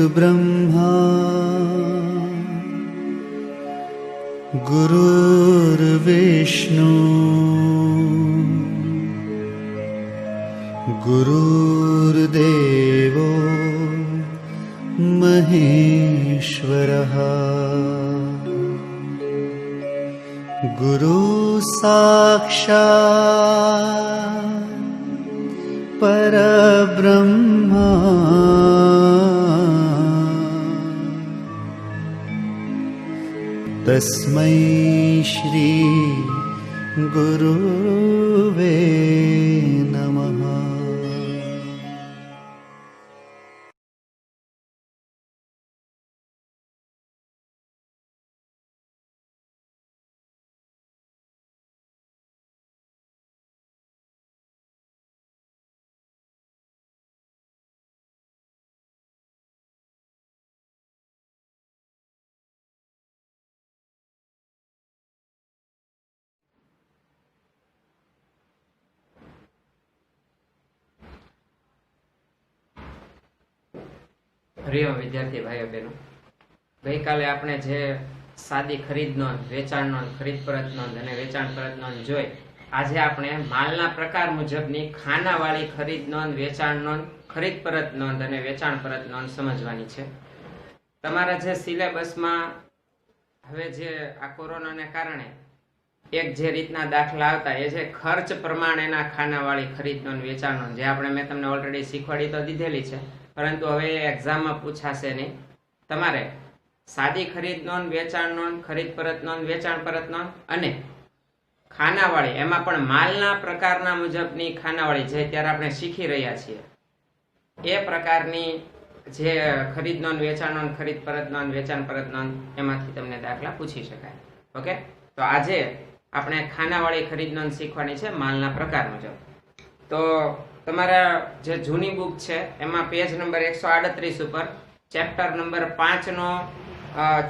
गुरुर्ब्रह्मा गुरुर्विष्णु गुरुर्देवो महेश्वरः गुरु साक्षात् परब्रह्मा तस्मै श्री गुरुवे नमः। હરિઓમ વિદ્યાર્થી ભાઈઓ બહેનો, ગઈકાલે આપણે જે સાદી ખરીદ નોંધ, વેચાણ નોંધ, ખરીદ પરત નોંધ અને વેચાણ પરત નોંધ જોઈ, આજે આપણે માલના પ્રકાર મુજબની ખાનાવાળી ખરીદ નોંધ, વેચાણ નોંધ, ખરીદ પરત નોંધ અને વેચાણ પરત નોંધ સમજવાની છે. તમારા જે સિલેબસમાં હવે જે આ કોરોનાને કારણે એક જે રીતના દાખલા આવતા એ છે ખર્ચ પ્રમાણેના ખાનાવાળી ખરીદ નોંધ, વેચાણ નોંધ, જે આપણે મેં તમને ઓલરેડી શીખવાડી તો દીધેલી છે, પરંતુ હવે એક્ઝામમાં પૂછાશે નહીં. તમારે સાદી ખરીદ નોંધ, વેચાણ નોંધ, ખરીદ પરત નોંધ, વેચાણ પરત નોંધ અને ખાનાવાળી, એમાં પણ માલના પ્રકારના મુજબની ખાનાવાળી, જે અત્યારે આપણે શીખી રહ્યા છીએ એ પ્રકારની જે ખરીદ નોંધ, વેચાણ નોંધ, ખરીદ પરત નોંધ, વેચાણ પરત નોંધ, એમાંથી તમને દાખલા પૂછી શકાય. ઓકે, તો આજે આપણે ખાનાવાળી ખરીદ નોંધ શીખવાની છે માલના પ્રકાર મુજબ. તો તમારા જે જૂની બુક છે એમાં પેજ નંબર 138 ઉપર ચેપ્ટર નંબર 5 નો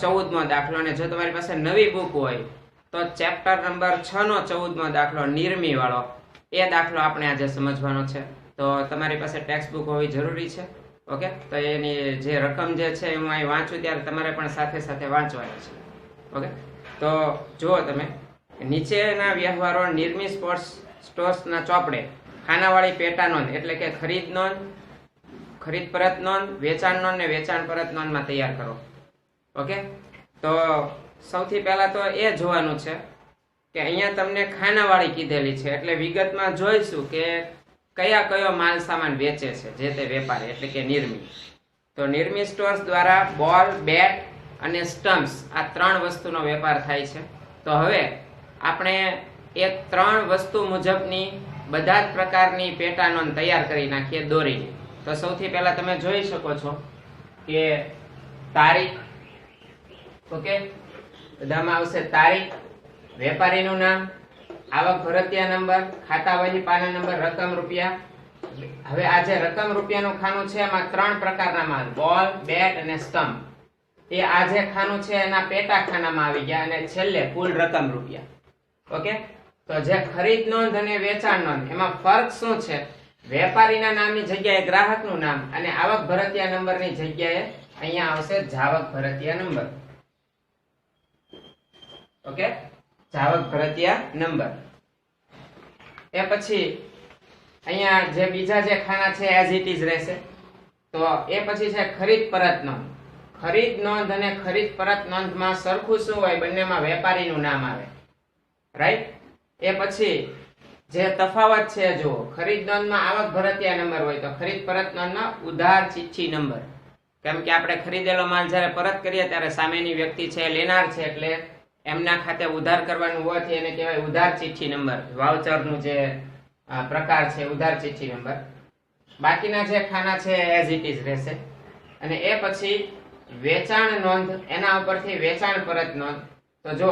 14મો દાખલો, અને જો તમારી પાસે નવી બુક હોય તો ચેપ્ટર નંબર 6 નો 14મો દાખલો નિર્મી વાળો, એ દાખલો આપણે આજે સમજવાનો છે. તો તમારી પાસે ટેક્સ્ટ બુક હોવી જરૂરી છે. ઓકે, તો એની જે રકમ જે છે હું અહીં વાંચું ત્યારે તમારે પણ સાથે સાથે વાંચવાની છે. ઓકે, તો જુઓ તમે, નીચેના વ્યવહારો નિર્મી સ્ટોર્સના ચોપડે ખાનાવાળી પેટા નોંધ એટલે કે ખરીદ નોંધ, ખરીદ પરત નોંધ, વેચાણ નોંધ ને વેચાણ પરત નોંધમાં તૈયાર કરો. ઓકે, તો સૌથી પહેલા તો એ જોવાનું છે કે અહીંયા તમને ખાનાવાળી કીધેલી છે, એટલે વિગતમાં જોઈશું કે કયો માલ સામાન વેચે છે જે તે વેપારી એટલે કે નિર્મી. તો નિર્મી સ્ટોર્સ દ્વારા બોલ, બેટ અને સ્ટમ્પ્સ, આ 3 વસ્તુનો વેપાર થાય છે. તો હવે આપણે એ 3 વસ્તુ મુજબની બધા જ પ્રકારની પેટા નોંધ તૈયાર કરી નાખીએ દોરીને. તો સૌથી પહેલા તમે જોઈ શકો છો કે તારીખ. ઓકે, બધામાં આવશે તારીખ, વેપારીનું નામ, આવક ભરતિયા નંબર, ખાતા વહી પાના નંબર, રકમ રૂપિયા. હવે આ જે રકમ રૂપિયાનું ખાનું છે એમાં 3 પ્રકારના માલ, બોલ, બેટ અને સ્ટમ્પ, એ આ જે ખાનું છે એના પેટા ખાનામાં આવી ગયા, અને છેલ્લે કુલ રકમ રૂપિયા. ઓકે, તો જે ખરીદ નોંધ અને વેચાણ નોંધ એમાં ફરક શું છે? વેપારીના નામની જગ્યાએ ગ્રાહકનું નામ અને આવક ભરતિયા નંબરની જગ્યાએ અહીંયા આવશે જાવક ભરતિયા નંબર. ઓકે, જાવક ભરતિયા નંબર. એ પછી અહીંયા જે બીજા જે ખાના છે એઝ ઇટ ઇઝ રહેશે. તો એ પછી છે ખરીદ પરત નોંધ. ખરીદ નોંધ અને ખરીદ પરત નોંધમાં સરખું શું હોય? બંનેમાં વેપારીનું નામ આવે. રાઈટ? એ પછી જે તફાવત છે જુઓ, ખરીદ નોંધમાં આવક ભરતિયા નંબર હોય તો ખરીદ પરત નોંધમાં ઉધાર ચિઠ્ઠી નંબર. કેમ કે આપણે ખરીદેલો માલ જ્યારે પરત કરીએ ત્યારે સામેની વ્યક્તિ છે લેનાર છે, એટલે એમના ખાતે ઉધાર કરવાનું હોવાથી એને કહેવાય ઉધાર ચિઠ્ઠી નંબર. વાઉચરનું જે પ્રકાર છે ઉધાર ચિઠ્ઠી નંબર. બાકીના જે ખાના છે એઝ ઇટ ઇઝ રહેશે. અને એ પછી વેચાણ નોંધ, એના ઉપરથી વેચાણ પરત નોંધ. તો જો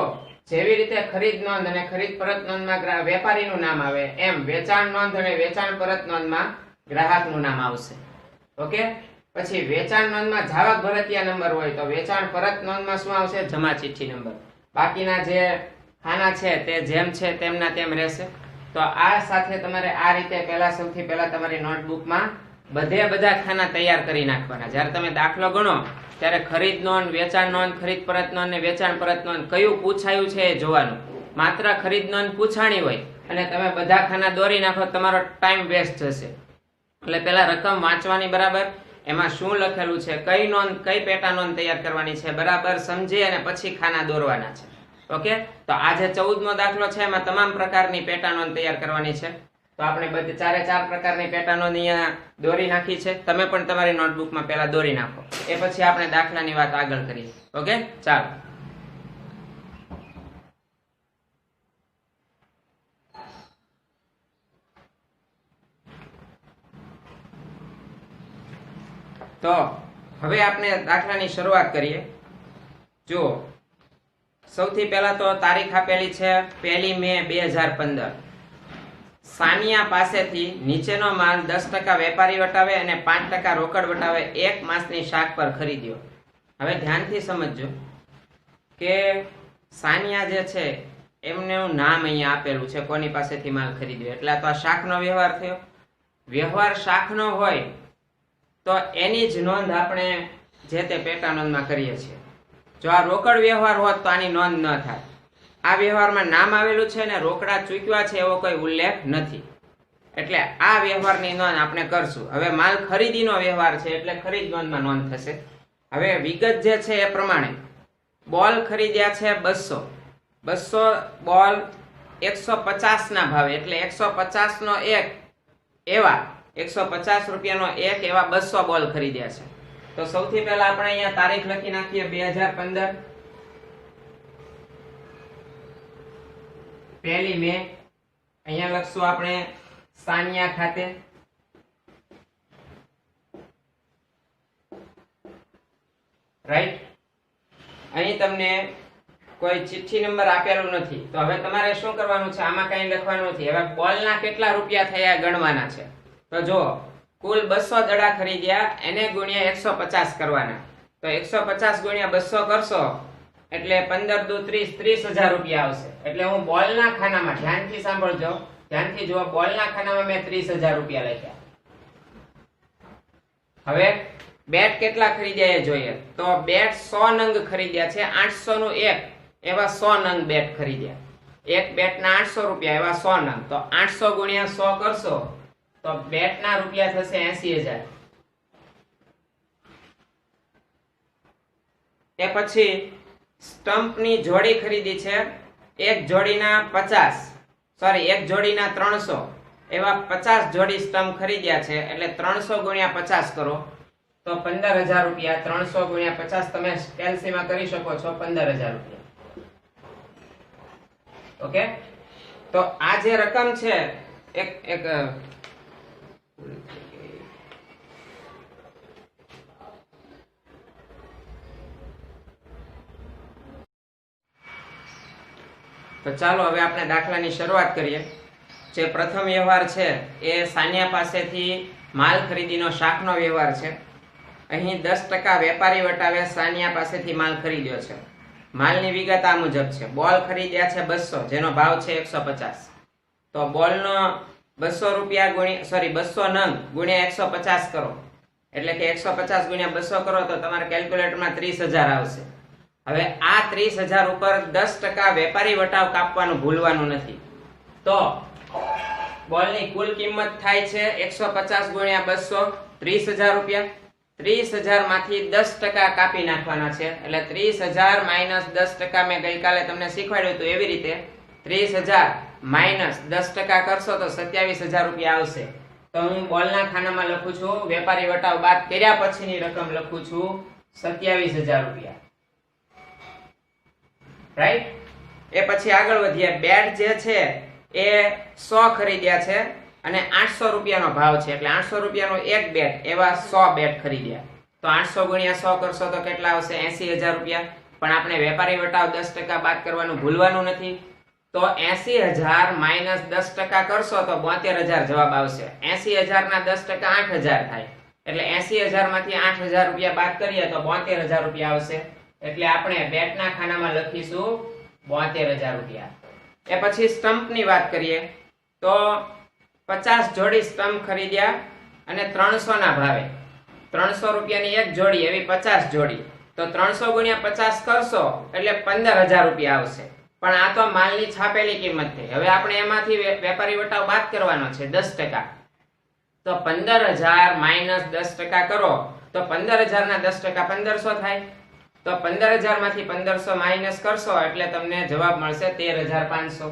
જેવી રીતે ખરીદ નોંધ અને ખરીદ પરત નોંધમાં વેપારીનું નામ આવે, એમ વેચાણ નોંધ અને વેચાણ પરત નોંધમાં ગ્રાહકનું નામ આવશે. ઓકે, પછી વેચાણ નોંધમાં જાવક ભરતિયા નંબર હોય તો વેચાણ પરત નોંધમાં શું આવશે? જમા ચિઠ્ઠી નંબર. બાકીના જે ખાના છે તે જેમ છે તેમના તેમ રહેશે. તો આ સાથે તમારે આ રીતે સૌથી પહેલા તમારી નોટબુકમાં બધા ખાના તૈયાર કરી નાખવાના. જ્યારે તમે દાખલો ગણો ત્યારે ખરીદ નોંધ, વેચાણ નોંધ, ખરીદ પરત નોંધ ને વેચાણ પરત નોંધ કયું પૂછાયું છે એ જોવાનું. માત્ર ખરીદ નોંધ પૂછાણી હોય અને તમે બધા ખાના દોરી નાખો, તમારો ટાઈમ વેસ્ટ જશે. એટલે પેલા રકમ વાંચવાની બરાબર, એમાં શું લખેલું છે, કઈ નોંધ, કઈ પેટા નોંધ તૈયાર કરવાની છે બરાબર સમજી અને પછી ખાના દોરવાના છે. ઓકે, તો આ જે 14મો દાખલો છે એમાં તમામ પ્રકારની પેટા નોંધ તૈયાર કરવાની છે. તો આપણે બધી 4 પ્રકારની પેટા નોંધ અહીંયા દોરી નાખી છે. તમે પણ તમારી નોટબુકમાં પહેલા દોરી નાખો, એ પછી આપણે દાખલાની વાત આગળ કરીએ. ઓકે, ચાલો. તો હવે આપણે દાખલાની શરૂઆત કરીએ. જુઓ, સૌથી પહેલા તો તારીખ આપેલી છે 1 મે 2015. સાનિયા પાસેથી નીચેનો માલ 10% વેપારી વટાવે અને 5% રોકડ વટાવે 1 માસની શાક પર ખરીદ્યો. હવે ધ્યાનથી સમજજો કે સાનિયા જે છે એમનું નામ અહીંયા આપેલું છે, કોની પાસેથી માલ ખરીદ્યો, એટલે તો આ શાકનો વ્યવહાર થયો. વ્યવહાર શાકનો હોય તો એની જ નોંધ આપણે જે તે પેટા નોંધમાં કરીએ છીએ. જો આ રોકડ વ્યવહાર હોત તો આની નોંધ ન થાય. આ વ્યવહારમાં નામ આવેલું છે ને રોકડા ચૂકવ્યા છે એવો કોઈ ઉલ્લેખ નથી, એટલે આ વ્યવહારની નોંધ આપણે કરશું. હવે માલ ખરીદીનો વ્યવહાર છે એટલે ખરીદ નોંધમાં નોંધ થશે. હવે વિગત જે છે એ પ્રમાણે બોલ ખરીદ્યા છે 200 બોલ 150 ના ભાવે, એટલે 150 નો એક એવા 150 રૂપિયાનો એક એવા 200 બોલ ખરીદ્યા છે. તો સૌથી પહેલા આપણે અહીંયા તારીખ લખી નાખીએ 2015, 1 મે. અહીંયા લખશું આપણે સાનિયા ખાતે. રાઈટ, અહીં તમને કોઈ ચિઠ્ઠી નંબર આપેલું નથી, તો હવે તમારે શું કરવાનું છે, આમાં કઈ લખવાનું નથી. હવે બોલના કેટલા રૂપિયા થયા ગણવાના છે. તો જો કુલ 200 દડા ખરીદ્યા, એને ગુણ્યા 150 કરવાના. તો 150 ગુણ્યા 200 કરશો એટલે 15 દુ 30, 30,000 રૂપિયા આવશે. એટલે હું બોલના ખાનામાં, ધ્યાનથી સાંભળજો, ધ્યાનથી જુઓ, બોલના ખાનામાં મેં 30,000 રૂપિયા લખ્યા. હવે બેટ કેટલા ખરીદ્યા એ જોઈએ. તો બેટ 100 નંગ ખરીદ્યા છે, 800 નું એક એવા 100 નંગ બેટ ખરીદ્યા. એક બેટના 800 રૂપિયા એવા 100 નંગ. તો 800 ગુણ્યા 100 કરશો તો બેટના રૂપિયા થશે 80,000. એ પછી સ્ટમ્પની જોડી ખરીદી છે, એક જોડીના 300 એવા 50 જોડી સ્ટમ્પ ખરીદ્યા છે, એટલે 300 ગુણ્યા 50 કરો તો 15,000 રૂપિયા. 300 ગુણ્યા 50 તમે કેલ્સીમાં કરી શકો છો, 15,000 રૂપિયા. ઓકે, તો આ જે રકમ છે એક તો ચાલો હવે આપણે દાખલાની શરૂઆત કરીએ. જે પ્રથમ વ્યવહાર છે એ સાનિયા પાસેથી માલ ખરીદીનો શાકનો વ્યવહાર છે. અહીં 10% વેપારી વટાવે સાનિયા પાસેથી માલ ખરીદ્યો છે. માલની વિગત આ મુજબ છે. બોલ ખરીદ્યા છે 200, જેનો ભાવ છે 150. તો બોલનો 200 રૂપિયા ગુણ્યા 200 નંગ ગુણ્યા 150 કરો, એટલે કે 150 ગુણ્યા 200 કરો તો તમારા કેલ્ક્યુલેટરમાં 30,000 આવશે. હવે આ 30,000 ઉપર 10% વેપારી વટાવ કાપવાનું ભૂલવાનું નથી. તો બોલની કુલ કિંમત થાય છે 150 ગુણ્યા 200, 30,000 રૂપિયા. 30,000 માંથી 10% કાપી નાખવાના છે, એટલે 30,000 માઇનસ 10%. મેં ગઈકાલે તમને શીખવાડ્યું હતું એવી રીતે 30,000 માઇનસ 10% કરશો તો 27,000 રૂપિયા આવશે. તો હું બોલના ખાનામાં લખું છું, વેપારી વટાવ બાદ કર્યા પછીની રકમ લખું છું 27,000 રૂપિયા. રાઈટ, એ પછી આગળ વધીએ. બેટ જે છે એ 100 ખરીદ્યા છે અને 800 રૂપિયાનો ભાવ છે, એટલે 800 રૂપિયાનો એક બેટ એવા 100 બેટ ખરીદ્યા. તો 800 ગુણ્યા 100 કરશો તો કેટલા આવશે, 80,000 રૂપિયા. પણ આપણે વેપારી વટાવ 10% બાદ કરવાનું ભૂલવાનું નથી. તો 80,000 માઇનસ 10% કરશો તો 72,000 જવાબ આવશે. 80,000 ના 10% 8,000 થાય, એટલે 80,000 માંથી 8,000 રૂપિયા બાદ કરીએ તો 72,000 રૂપિયા આવશે. એટલે આપણે બેટના ખાનામાં લખીશું 72,000 રૂપિયા. એ પછી સ્ટમ્પની વાત કરીએ તો 50 જોડી સ્ટમ્પ ખરીદ્યા અને 300 ના ભાવે 300 રૂપિયાની એક જોડી એવી 50 જોડી, તો 300 ગુણ્યા 50 કરશો એટલે 15,000 રૂપિયા આવશે. પણ આ તો માલની છાપેલી કિંમત થઈ. હવે આપણે એમાંથી વેપારી વટાવ બાદ કરવાનો છે 10%. તો 15,000 માઇનસ 10% કરો તો 15,000 ના 10% 1500 થાય. તો 15,000 માંથી 1500 માઇનસ કરશો એટલે તમને જવાબ મળશે 13,500.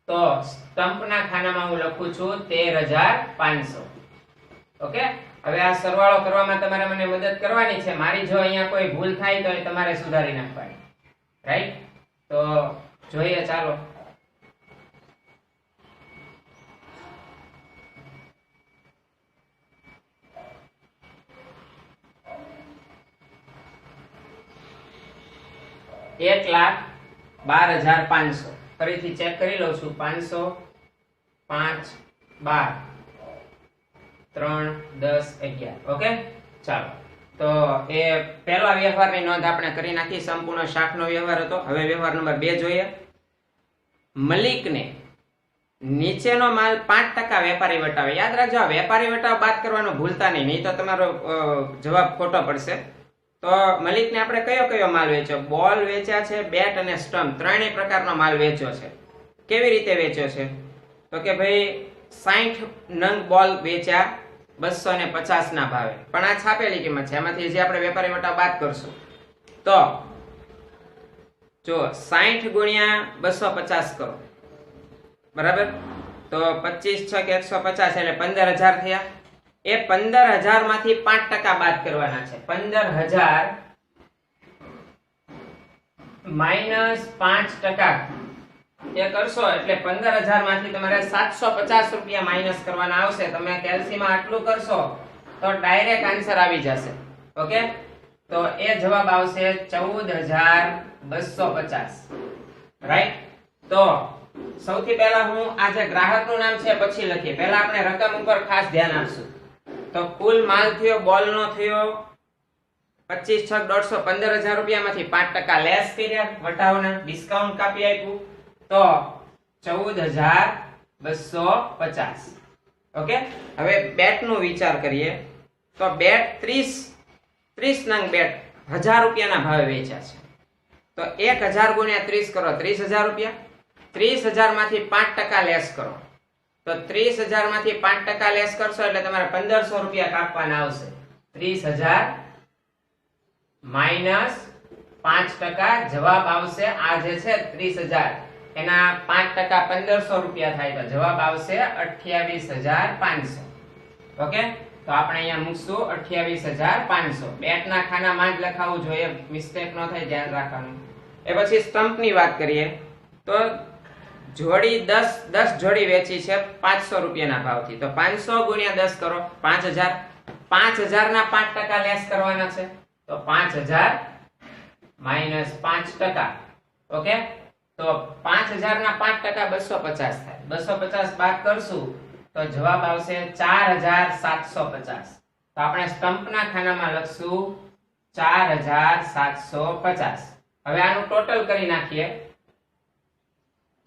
તો સ્ટમ્પના ખાનામાં હું લખું છું 13,500. ઓકે, હવે આ સરવાળો કરવામાં તમારે મને મદદ કરવાની છે. મારી જો અહીંયા કોઈ ભૂલ થાય તો એ તમારે સુધારી નાખવાની. રાઈટ? તો જોઈએ, ચાલો. ₹1,12,500 ફરીથી ચેક કરી લઉં છું. 500 5 12 3 10 11. ઓકે, ચાલો. તો એ પહેલા વ્યવહારની નોંધ આપણે કરી નાખી. સંપૂર્ણ શાકનો વ્યવહાર હતો. હવે વ્યવહાર નંબર 2 જોઈએ. મલિકને નીચેનો માલ 5% વેપારી વટાવે. યાદ રાખજો, આ વેપારી વટાવ બાદ કરવાનો ભૂલતા નહીં તો તમારો જવાબ ખોટો પડશે. તો મલિકને આપણે કયો કયો માલ વેચ્યો? બોલ વેચ્યા છે, બેટ અને સ્ટમ્પ, ત્રણેય પ્રકારનો માલ વેચ્યો છે. કેવી રીતે વેચ્યો છે? તો કે ભાઈ 60 નંગ બોલ વેચ્યા 250 ના ભાવે. પણ આ છાપેલી કિંમત છે, એમાંથી જે આપણે વેપારી વટાવ બાદ કરશું. તો જો 60 ગુણ્યા 250 કરો, બરાબર? તો 25 6 150 એટલે 15,000 થયા. એ 15,000 માંથી 5% બાદ કરવાના છે. 15,000 માઇનસ 5% એ કરશો એટલે 15,000 માંથી તમારે 750 રૂપિયા માઇનસ કરવાના આવશે. તમે કેલ્સીમાં આટલું કરશો તો ડાયરેક્ટ આન્સર આવી જશે. ઓકે, તો એ જવાબ આવશે 14,250. રાઈટ? તો સૌથી પહેલા હું આ જે ગ્રાહકનું નામ છે પછી લખીએ. પહેલા આપણે રકમ ઉપર ખાસ ધ્યાન આપશું. તો કુલ માલ થયો, બોલનો થયો 25 6 150, 15,000 રૂપિયામાંથી 5% લેસ કર્યા, વટાવના ડિસ્કાઉન્ટ કાપી આપ્યું, તો 14,250. ઓકે, હવે બેટ નો વિચાર કરીએ. તો બેટ 30 નંગ બેટ 1000 રૂપિયાના ભાવે વેચ્યા છે. તો 1000 ગુણ્યા 30 કરો, 30,000 રૂપિયા. 30,000 માંથી 5% લેસ કરો, તો 30,000 માંથી 5% લેસ કરશો એટલે તમારે 1500 રૂપિયા કાપવાના આવશે. 30,000 માઇનસ 5%, જવાબ આવશે આ જે છે 30,000 એના 5% 1500 રૂપિયા થાય, તો જવાબ આવશે 28,500. ઓકે, તો આપણે અહીંયા મૂકશું 28,500. બેટના ખાનામાં જ લખાવવું જોઈએ, મિસ્ટેક ન થાય, ધ્યાન રાખવાનું. એ પછી સ્ટમ્પની વાત કરીએ. તો જોડી 10 જોડી વેચી છે 500 રૂપિયાના ભાવથી. તો 500 ગુણ્યા 10 કરો, 5,000. 5,000 ના 5% લેસ કરવાના છે, તો 5,000 માઇનસ 5%. ઓકે, તો 5,000 ના 5% 250 થાય. 250 બાદ કરશું તો જવાબ આવશે 4,750. તો આપણે સ્ટમ્પના ખાનામાં લખશું 4,750. હવે આનું ટોટલ કરી નાખીએ,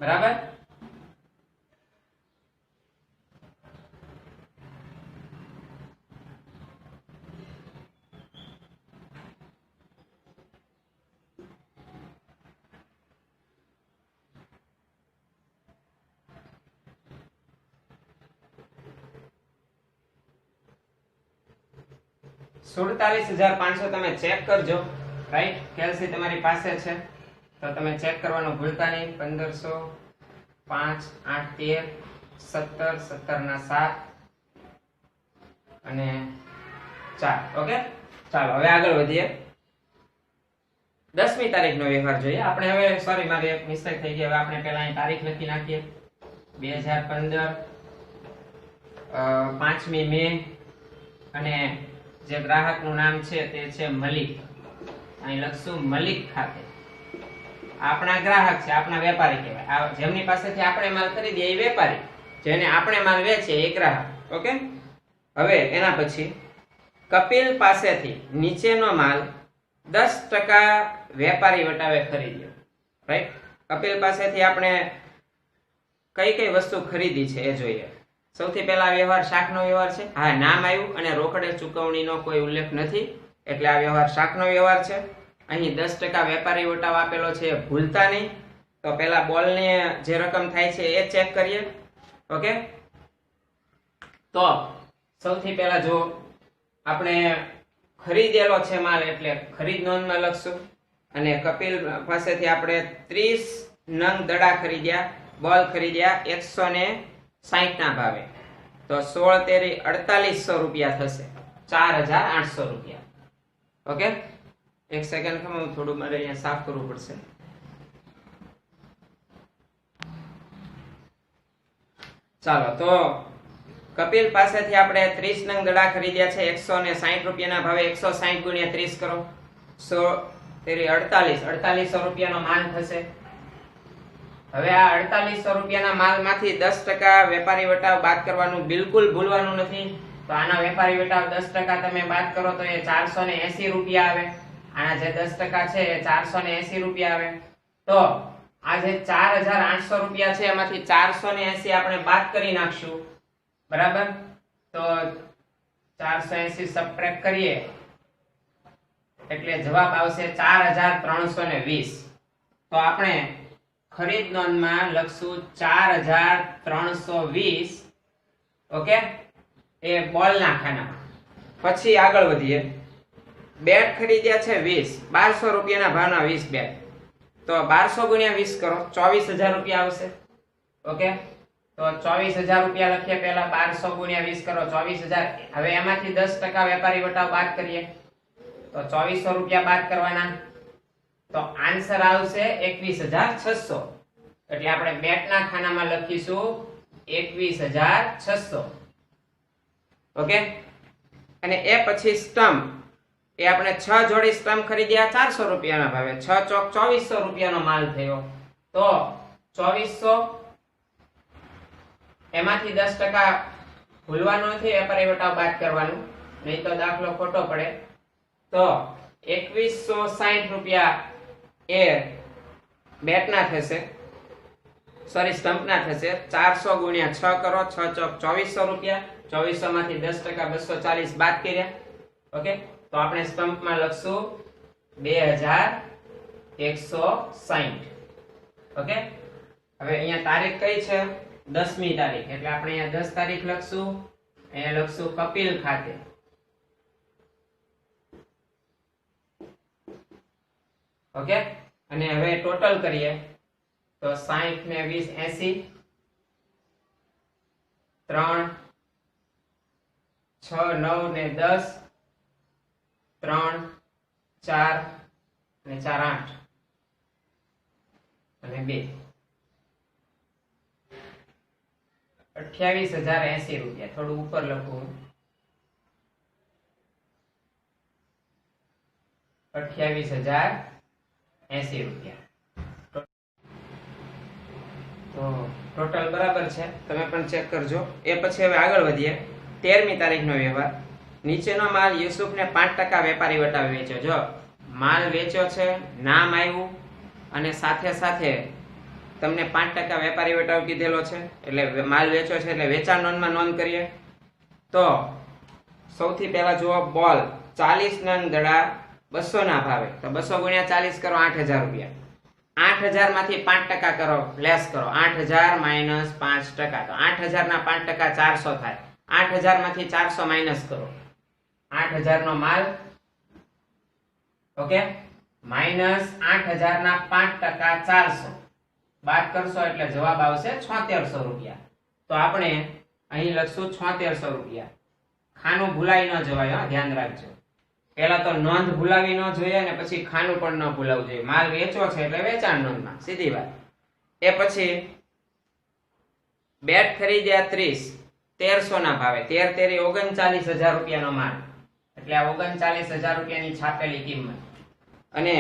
બરાબર? ₹47,500 તમે ચેક કરજો. રાઈટ? કેલ્સી તમારી પાસે છે તો તમે ચેક કરવાનું ભૂલતા નહીં. 1500 5 8 13 17 17 ના 7 અને 4. ઓકે, ચાલો હવે આગળ વધીએ. 10મી તારીખનો વ્યવહાર જોઈએ આપણે. હવે સોરી, મારી એક મિસ્ટેક થઈ ગઈ. હવે આપણે પહેલા અહીં તારીખ લખી નાખીએ. 2015 5મી મે અને જે ગ્રાહકનું નામ છે તે છે મલિક. અહીં લખશું મલિક ખાતે. આપણા ગ્રાહક છે, આપણા વેપારી કહેવાય. જેમની પાસેથી આપણે માલ ખરીદીએ એ વેપારી, જેને આપણે માલ વેચીએ એ ગ્રાહક. ઓકે, હવે એના પછી કપિલ પાસેથી નીચેનો માલ 10% વેપારી વટાવે ખરીદ્યો. રાઈટ? કપિલ પાસેથી આપણે કઈ કઈ વસ્તુ ખરીદી છે એ જોઈએ. સૌથી પહેલા વ્યવહાર શાકનો વ્યવહાર છે. હા, નામ આવ્યું અને રોકડે ચૂકવણીનો કોઈ ઉલ્લેખ નથી એટલે આ વ્યવહાર શાકનો વ્યવહાર છે. અહીં 10% વેપારી વટાવ આપેલો છે, ભૂલતા નહીં. તો પહેલા બોલની જે રકમ થાય છે એ ચેક કરીએ. ઓકે, તો સૌથી પહેલા જો આપણે ખરીદેલો છે માલ એટલે ખરીદ નોંધમાં લખશું. અને કપિલ પાસેથી આપણે 30 નંગ દડા ખરીદ્યા, બોલ ખરીદ્યા 160 ના ભાવે. તો 16 તેરી 4800 રૂપિયા થશે, 4800 રૂપિયા. ઓકે, એક સેકન્ડ ખમો, થોડું મારે અહીંયા સાફ કરવું પડશે. ચાલો, તો કપિલ પાસેથી આપણે 30 નંગ દડા ખરીદ્યા છે 160 રૂપિયાના ભાવે. 160 ગુણ્યા 30 કરો, 16 તેરી 4800 રૂપિયાનો માલ થશે. હવે આ 4800 રૂપિયાના માલમાંથી 10% વેપારી વટાવ બાદ કરવાનું બિલકુલ ભૂલવાનું નથી. તો આના વેપારી વટાવ 10% તમે બાદ કરો તો એ 480 રૂપિયા આવે. આના જે 10% છે એ 480 રૂપિયા આવે. તો આ જે 4800 રૂપિયા છે એમાંથી 480 આપણે બાદ કરી નાખશું. બરાબર, તો 480 સબટ્રેક્ટ કરીએ એટલે જવાબ આવશે 4320. તો આપણે ખરીદ નોંધમાં લખશું 4320. ઓકે, એ બોલના ખાનામાં. પછી આગળ વધીએ. બેટ ખરીદ્યા છે 1200 રૂપિયાના ભાવના 20 બેટ. તો 1200 ગુણ્યા 20 કરો, 24000 રૂપિયા આવશે. ઓકે, તો 24000 રૂપિયા લખીએ. પહેલા 1200 ગુણ્યા 20 કરો, 24000. હવે એમાંથી 10% વેપારી વટાવ બાદ કરીએ તો 2400 રૂપિયા બાદ કરવાના. તો આન્સર આવશે 21600. એટલે આપણે બેટના ખાનામાં લખીશું 21600. ઓકે, અને એ પછી સ્ટમ્પ, એ આપણે 6 જોડી સ્ટમ્પ ખરીદ્યા 400 રૂપિયાના ભાવે. 6 ચોક 2400 રૂપિયાનો માલ થયો. તો 2400 એમાંથી 10% ભૂલવાનું નથી, વેપારી વટાવ બાદ કરવાનું, નહીં તો દાખલો ખોટો પડે. તો 2160 રૂપિયા એ બેટના થશે, સોરી સ્ટમ્પના થશે. 400 ગુણ્યા 6 કરો, 6 ચોક 2400 રૂપિયા. 2400 માંથી 10% 240 બાદ કર્યા. ઓકે, તો આપણે સ્ટમ્પમાં લખશું 2160. ઓકે, હવે અહીંયા તારીખ કઈ છે? 10મી તારીખ. એટલે આપણે અહીંયા 10 તારીખ લખશું. અહીંયા લખશું કપિલ ખાતે. ઓકે, અને હવે ટોટલ કરીએ તો 60 ને 20 80, 3 6 9 ને 10, 3 4 અને 4 8 અને 2 28080 રૂપિયા. થોડું ઉપર લખું, 28080 રૂપિયા. તો ટોટલ બરાબર છે, તમે પણ ચેક કરજો. એ પછી હવે આગળ વધીએ. 13મી તારીખનો વ્યવહાર. નીચેનો માલ યુસુફને 5% વેપારી વટાવે વેચ્યો. જો માલ વેચ્યો છે, નામ આવ્યું અને સાથે સાથે તમને 5% વેપારી વટાવ કીધેલો છે, એટલે માલ વેચ્યો છે એટલે વેચાણ નોંધમાં નોંધ કરીએ. તો સૌથી પહેલા જુઓ, બોલ 40 નંગ દડા 200 ના ભાવે. તો 200 ગુણ્યા 40 કરો, 8000 રૂપિયા. 8000 માંથી 5% કરો, લેસ કરો. 8000 માઇનસ 5%. તો 8000 ના 5% 400 થાય. 8000 માંથી 400 માઇનસ કરો. 8000 નો માલ. ઓકે, માઇનસ 8000 ના 5% 400 બાદ કરશો એટલે જવાબ આવશે 7600 રૂપિયા. તો આપણે અહીં લખશું 7600 રૂપિયા. ખાનું ભૂલાઈ ન જવાય, ધ્યાન રાખજો. પહેલા તો નોંધ ભૂલાવી ન જોઈએ અને પછી ખાનું પણ ન ભૂલાવવું જોઈએ. માલ વેચવો છે એટલે વેચાણ નોંધમાં, સીધી વાત. એ પછી બેટ ખરીદ્યા 1300 ના ભાવે. 13 તેરી 39000 રૂપિયાનો માલ. એટલે આ 39000 રૂપિયાની છાપેલી કિંમત. અને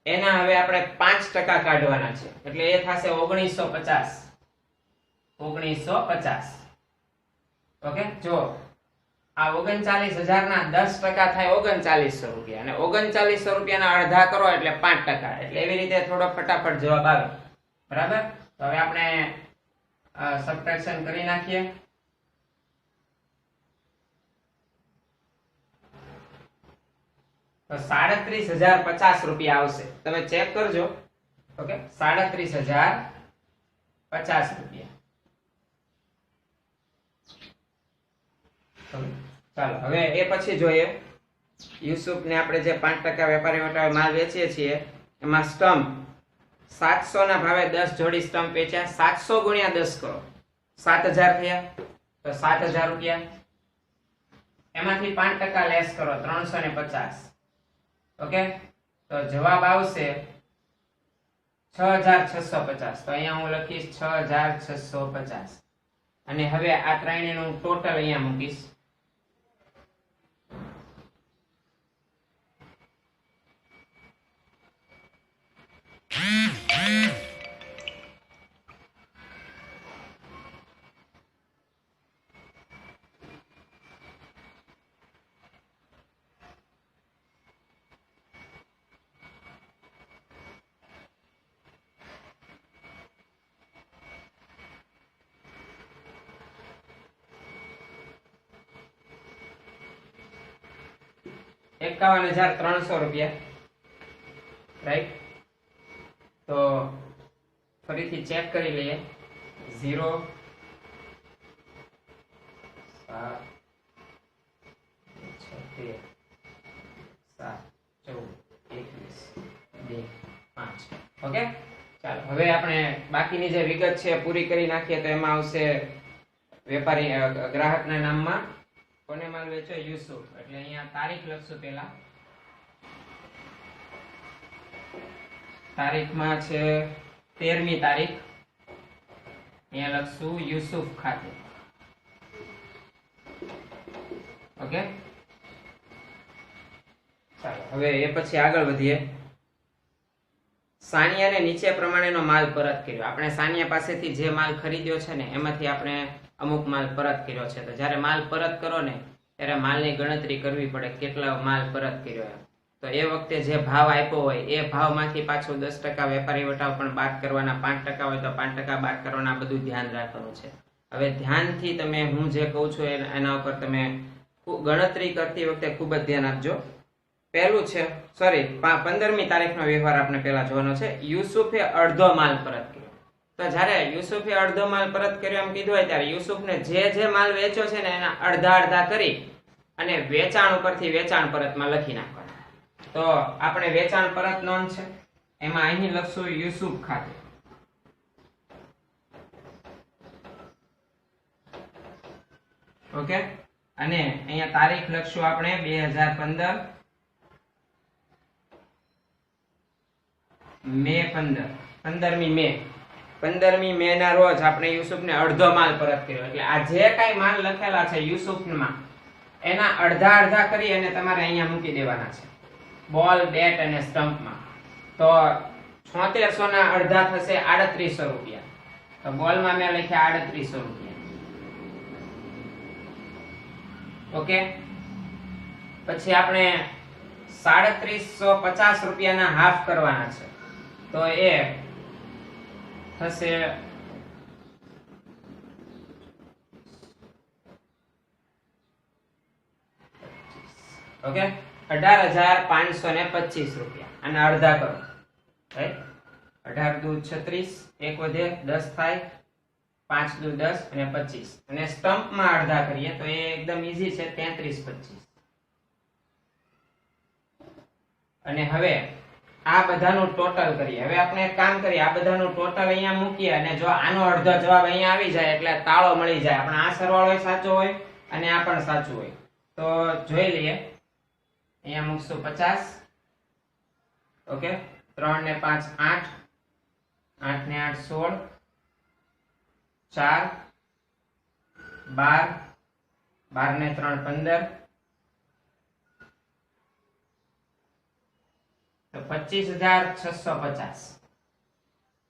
એના હવે આપણે 5% કાઢવાના છે, એટલે એ થશે 1950. 1950. ઓકે, જો આ 39000 ના 10% થાય 3900 રૂપિયા, અને 3900 રૂપિયાના અડધા કરો એટલે 5%. એટલે એવી રીતે થોડો ફટાફટ જવાબ આવે. બરાબર, તો હવે આપણે સબટ્રેક્શન કરી નાખીએ. તો 37,050 રૂપિયા આવશે. તમે ચેક કરજો. ઓકે, 37,050 રૂપિયા. ચાલો હવે એ પછી જોઈએ યુસુફ ને આપણે જે 5% વેપારી વટાવે માલ વેચીએ છીએ એમાં સ્ટમ્પ 700 ના ભાવે 10 જોડી સ્ટમ્પ વેચ્યા. 700 ગુણ્યા 10 કરો, 7,000 થયા. તો 7,000 રૂપિયા. એમાંથી 5% લેસ કરો, 350. ઓકે, તો જવાબ આવશે 6,650. તો અહીંયા હું લખીશ 6,650. અને હવે આ ત્રણેયનું ટોટલ અહીંયા મૂકીશ. ₹51,300 રૂપિયા. રાઈટ. તો ફરીથી ચેક કરી લઈએ. 0 7 6 7 14 21 2 5. ઓકે, ચાલો હવે આપણે બાકીની જે વિગત છે પૂરી કરી નાખીએ. તો એમાં આવશે વેપારી ગ્રાહકના નામમાં કોને માલ વેચ્યો? યુસુફ. એટલે અહીંયા તારીખ લખશું. પહેલા તારીખમાં છે 13મી તારીખ. અહીંયા લખશું યુસુફ ખાતે. ઓકે, ચાલો હવે એ પછી આગળ વધીએ. સાનિયાને નીચે પ્રમાણેનો માલ પરત કર્યો. આપણે સાનિયા પાસેથી જે માલ ખરીદ્યો છે ને એમાંથી આપણે અમુક માલ પરત કર્યો છે. તો જ્યારે માલ પરત કરો ને ત્યારે માલની ગણતરી કરવી પડે, કેટલા માલ પરત કર્યો એમ. તો એ વખતે જે ભાવ આપ્યો હોય એ ભાવમાંથી પાછું 10% વેપારી વટાવ પણ બાદ કરવાના, 5% હોય તો 5% બાદ કરવાના, બધું ધ્યાન રાખવાનું છે. હવે ધ્યાનથી તમે હું જે કહું છું એના ઉપર તમે ગણતરી કરતી વખતે ખૂબ જ ધ્યાન આપજો. પહેલું છે 15મી તારીખનો વ્યવહાર આપણે પહેલા જોવાનો છે. યુસુફે અડધો માલ પરત કર્યો. તો જ્યારે યુસુફે અડધો માલ પરત કર્યો એમ કીધું હોય ત્યારે યુસુફને જે માલ વેચ્યો છે ને એના અડધા કરી અને વેચાણ ઉપરથી વેચાણ પરતમાં લખી નાખવાના. તો આપણે વેચાણ પરત નોંધ છે એમાં અહીં લખશું યુસુફ ખાતે. ઓકે, અને અહીંયા તારીખ લખશું આપણે 2015 મે 15મી મે ના રોજ આપણે યુસુફને અડધો માલ પરત કર્યો. એટલે આ જે કઈ માલ લખેલા છે યુસુફમાં એના અડધા કરી અને તમારે અહીંયા મૂકી દેવાના છે બોલ, બેટ અને સ્ટમ્પમાં. તો 7600 ના અડધા થશે 3800 રૂપિયા. તો બોલમાં મેં લખ્યા 3800 રૂપિયા. ઓકે, પછી આપણે 3750 રૂપિયાના હાફ કરવાના છે. તો એ થશે ઓકે 18,525 રૂપિયા. અને અડધા કરો. રાઈટ, 18 દુ 36, એક વધે 10 થાય, 5 દુ 10 અને 25. અને સ્ટમ્પમાં અડધા કરીએ તો એ એકદમ ઈઝી છે, 33,25. અને હવે આ બધાનું ટોટલ કરીએ. હવે આપણે એક કામ કરીએ, આ બધાનું ટોટલ અહીંયા મૂકીએ અને જો આનો અડધો જવાબ અહીંયા આવી જાય એટલે તાળો મળી જાય. આપણે આ સરવાળો સાચો હોય અને આ પણ સાચું હોય. તો જોઈ લઈએ. અહીંયા મૂકશું 50. ઓકે, 3 ને 5 8, 8 ને 8 16, 4 12, 12 ને 3 15, તો 25,650.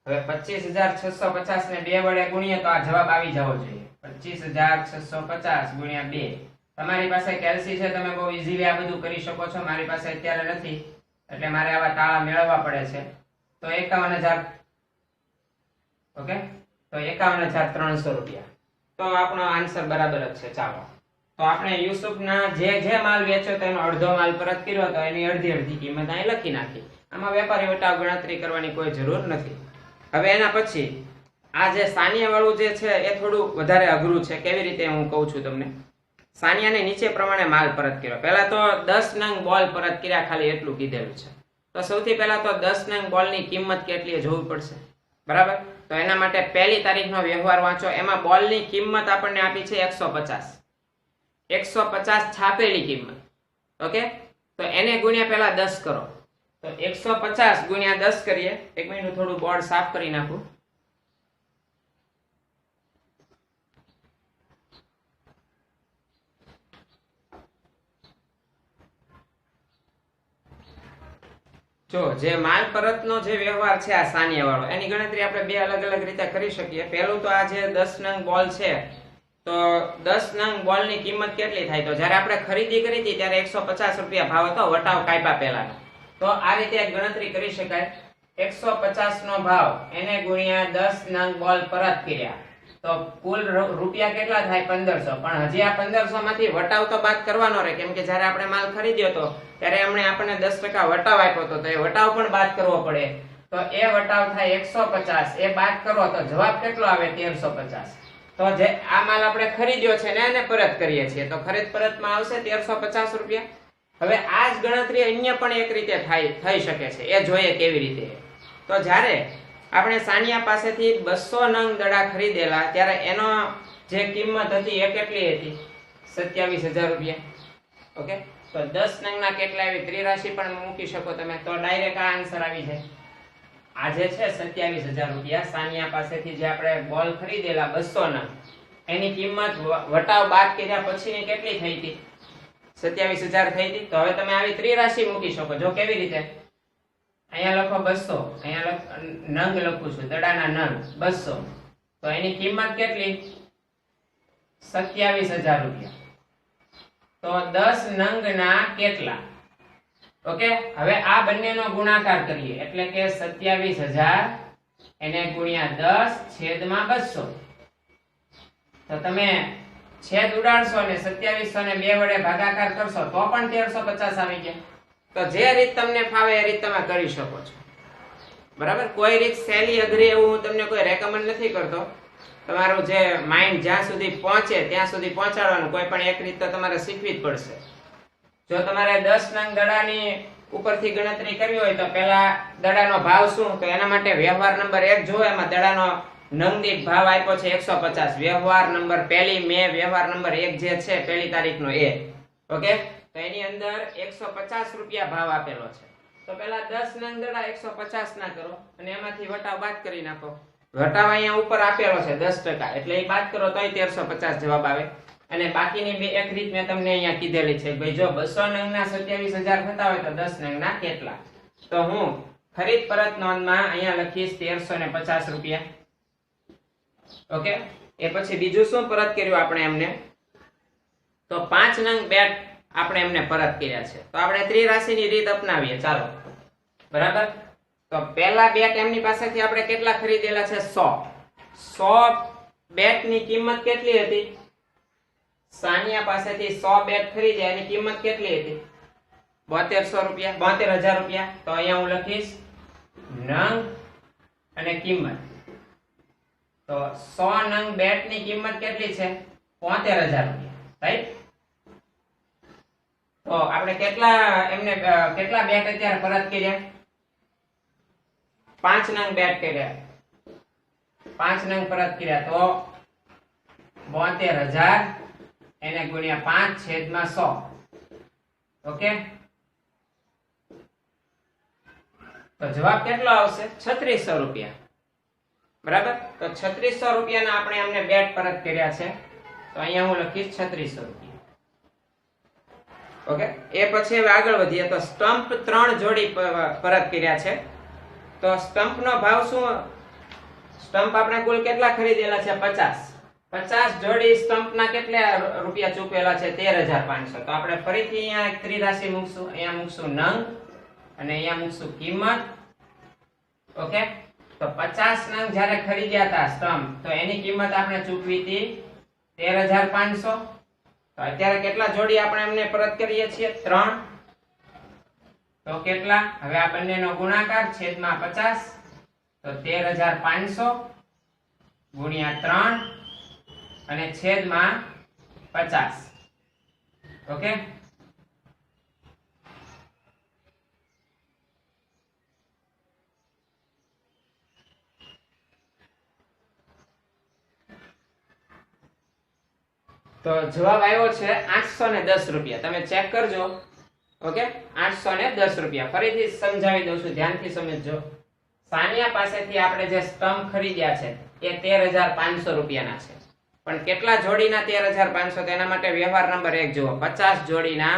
હવે 25,650 ને 2 વડે ગુણીએ તો આ જવાબ આવી જવો જોઈએ. 25,650 ગુણ્યા 2. તમારી પાસે કેલ્સી છે, તમે બહુ ઈઝીલી આ બધું કરી શકો છો. મારી પાસે અત્યારે નથી એટલે મારે આવા તાળા મેળવવા પડે છે. તો 51,000. ઓકે, તો 51,300 રૂપિયા. તો આપણો આન્સર બરાબર જ છે. ચાલો તો આપણે યુસુફના જે માલ વેચ્યો તો એનો અડધો માલ પરત કર્યો તો એની અડધી અડધી કિંમત અહીં લખી નાખી. આમાં વેપારી વટાવ ગણતરી કરવાની કોઈ જરૂર નથી. હવે એના પછી આ જે સાનિયા વાળું જે છે એ થોડું વધારે અઘરું છે. કેવી રીતે હું કહું છું તમને. સાનિયાને નીચે પ્રમાણે માલ પરત કર્યો. પહેલા તો 10 નંગ બોલ પરત કર્યા, ખાલી એટલું કીધેલું છે. તો સૌથી પહેલા તો 10 નંગ બોલની કિંમત કેટલી એ જોવું પડશે, બરાબર. તો એના માટે પહેલી તારીખનો વ્યવહાર વાંચો. એમાં બોલની કિંમત આપણને આપી છે 150. 150 છાપેલી કિંમત. ઓકે, તો એને ગુણ્યા પહેલા 10 કરો. તો 150 ગુણ્યા 10 કરીએ. એક મિનિટ હું થોડું બોર્ડ સાફ કરી નાખું. જો જે માલ પરતનો જે વ્યવહાર છે આ સાનિયા વાળો, એની ગણતરી આપણે બે અલગ અલગ રીતે કરી શકીએ. પહેલું તો આ જે 10 નંગ બોલ છે, તો 10 નંગ બોલની કિંમત કેટલી થાય? તો જ્યારે આપણે ખરીદી કરી હતી ત્યારે 150 રૂપિયા ભાવ હતો વટાવ કાપ્યા પહેલાનો. તો આ રીતે એક ગણતરી કરી શકાય. 150 નો ભાવ એને ગુણ્યા 10 નંગ બોલ પરત કર્યા તો કુલ રૂપિયા કેટલા થાય? 1500. પણ હજી આ 1500 માંથી વટાવ તો બાદ કરવાનો રહે, કેમ કે જ્યારે આપણે માલ ખરીદ્યો હતો ત્યારે એમણે આપણને 10% વટાવ આપ્યો હતો, તો એ વટાવ પણ બાદ કરવો પડે. તો એ વટાવ થાય 150, એ બાદ કરો તો જવાબ કેટલો આવે? 1350. તો જે આ માલ આપણે ખરીદ્યો છે ને એને પરત કરીએ છીએ, તો ખરીદ પરતમાં આવશે 1350 રૂપિયા. હવે આ જ ગણતરી અન્ય પણ એક રીતે થઈ શકે છે, એ જોઈએ કેવી રીતે. તો જ્યારે આપણે સાનિયા પાસેથી 200 નંગ દડા ખરીદેલા ત્યારે એનો જે કિંમત હતી એ કેટલી હતી? 27000 રૂપિયા. ઓકે, તો 10 નંગના કેટલા આવી? ત્રિરાશિ પણ મૂકી શકો તમે, તો ડાયરેક્ટ આ આન્સર આવી જાય. આ જે છે 27000 રૂપિયા સાનિયા પાસેથી જે આપણે બોલ ખરીદેલા 200 નંગ, એની કિંમત વટાવ બાદ કર્યા પછીની કેટલી થઈ હતી? 27000 થઈ હતી. તો હવે તમે આવી ત્રિરાશિ મૂકી શકો. જો કેવી રીતે? અહીંયા લખો 200, અહીંયા નંગ લખું છું, દડાના નંગ 200, તો એની કિંમત કેટલી? 27000 રૂપિયા. તો 10 નંગના કેટલા? ઓકે, હવે આ બંનેનો ગુણાકાર કરીએ, એટલે કે 27000 એને ગુણ્યા 10 છેદમાં 200. તો તમે છેદ ઉડાડશો અને 2700 ને 2 વડે ભાગાકાર કરશો તો પણ 1350 આવી ગયા. તો જે રીત તમને ફાવે એ રીત તમે કરી શકો છો, બરાબર. કોઈ રીત સહેલી અઘરી એવું હું તમને કોઈ રેકમેન્ડ નથી કરતો. તમારું જે માઇન્ડ જ્યાં સુધી પહોંચે ત્યાં સુધી પહોંચાડવાનું. કોઈ પણ એક રીત તો તમારે શીખવી જ પડશે. જો તમારે 10 નંગ દડાની ઉપરથી ગણતરી કરવી હોય તો પહેલા દડાનો ભાવ શું? તો એના માટે વ્યવહાર નંબર 1 જો, એમાં દડાનો નંગ દીઠ ભાવ આપ્યો છે 150. વ્યવહાર નંબર 1 મે વ્યવહાર નંબર 1 જે છે પહેલી તારીખનો એ. ઓકે, તો એની અંદર 150 રૂપિયા ભાવ આપેલો છે. તો પહેલા 10 નંગ દડા 150 ના કરો અને એમાંથી વટાવ બાદ કરી નાખો. વટાવ અહીંયા ઉપર આપેલો છે 10%, એટલે એ બાદ કરો તોય 1350 જવાબ આવે. અને બાકીની બે એક રીત મેં તમને અહીંયા કીધેલી છે. ભાઈ જો 200 નંગના 27000 થતા હોય તો 10 નંગના કેટલા? તો હું ખરીદ પરત નોંધમાં અહીંયા લખીશ 1350 રૂપિયા. ઓકે, એ પછી બીજું શું પરત કર્યું આપણે એમને? તો 5 નંગ બેટ આપણે એમને પરત કર્યા છે. તો આપણે ત્રિરાશિની રીત અપનાવીએ, ચાલો, બરાબર. તો પહેલા બેટ એમની પાસેથી આપણે કેટલા ખરીદેલા છે? 100 બેટની કિંમત કેટલી હતી? સાનિયા પાસેથી 100 બેટ ખરીદ્યા, એની કિંમત કેટલી હતી? 7200 રૂપિયા, 72000 રૂપિયા. તો અહીંયા હું લખીશ નંગ અને કિંમત. તો 100 નંગ બેટની કિંમત કેટલી છે? 75000 રૂપિયા, રાઈટ. તો આપણે કેટલા બેટ અત્યારે પરત કર્યા? 5 નંગ બેટ કર્યા, 5 નંગ પરત કર્યા. તો 72000 એને ગુણ્યા 5 છેદમાં 100. ઓકે, તો જવાબ કેટલો આવશે? 3600 રૂપિયા, બરાબર. તો 3600 રૂપિયાના આપણે એમને બેટ પરત કર્યા છે. તો અહીંયા હું લખીશ 3600 રૂપિયા. ઓકે, એ પછી હવે આગળ વધીએ તો સ્ટમ્પ 3 જોડી પરત કર્યા છે. તો સ્ટમ્પ નો ભાવ શું? સ્ટમ્પ આપણે કુલ કેટલા ખરીદેલા છે? 50 જોડી સ્ટમ્પ ના કેટલા રૂપિયા ચૂકવેલા છે? 13500. તો આપણે ફરીથી અહીંયા એક ત્રિરાશિ મૂકશું. અહીંયા મૂકશું નંગ અને અહીંયા મૂકશું કિંમત. ઓકે, તો 50 નંગ જ્યારે ખરીદ્યા હતા સ્ટમ્પ, તો એની કિંમત આપણે ચૂકવી હતી 13500. તો તો અત્યારે કેટલા જોડી આપણે એમને પરત કરીએ છીએ? 3. તો કેટલા? હવે આ બંનેનો ગુણાકાર છેદમાં 50, તો 13,500 ગુણ્યા 3 અને છેદમાં 50. ઓકે, તો જવાબ આવ્યો છે 810 રૂપિયા. તમે ચેક કરજો. ઓકે, 810 રૂપિયા. ફરીથી સમજાવી દઉં છું, ધ્યાનથી સમજજો. સાનિયા પાસેથી આપણે જે સ્ટમ્પ ખરીદ્યા છે એ 13,500 રૂપિયાના છે. પણ કેટલા જોડીના 13,500? તેના માટે વ્યવહાર નંબર 1 જુઓ. 50 જોડીના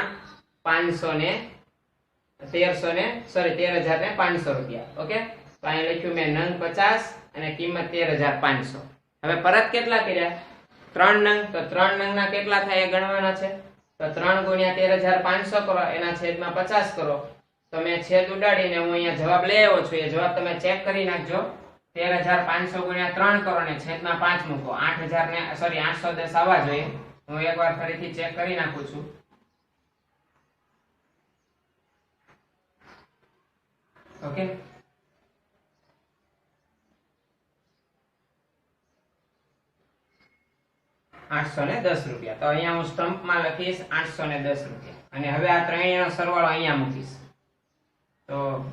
13,500 રૂપિયા. ઓકે, તો અહીં લખ્યું મેં નંગ 50 અને કિંમત 13,500. હવે પરત કેટલા કર્યા? 3 નંગ. તો 3 નંગના કેટલા થાય એ ગણવાના છે. તો 3 ગુણ્યા 13,500 કરો, એના છેદમાં 50 કરો. તો મેં છેદ ઉડાડીને હું અહીંયા જવાબ લઈ આવ્યો છું. એ જવાબ તમે ચેક કરી નાખજો. 13,500 ગુણ્યા 3 કરો ને છેદમાં 5 મૂકો. 810 આવવા જોઈએ. હું એકવાર ફરીથી ચેક કરી નાખું છું. ઓકે, ₹810. તો અહીંયા હું સ્ટમ્પમાં લખીશ 810 રૂપિયા. અને હવે આ ત્રણેયનો સરવાળો અહીંયા મૂકીશ. તો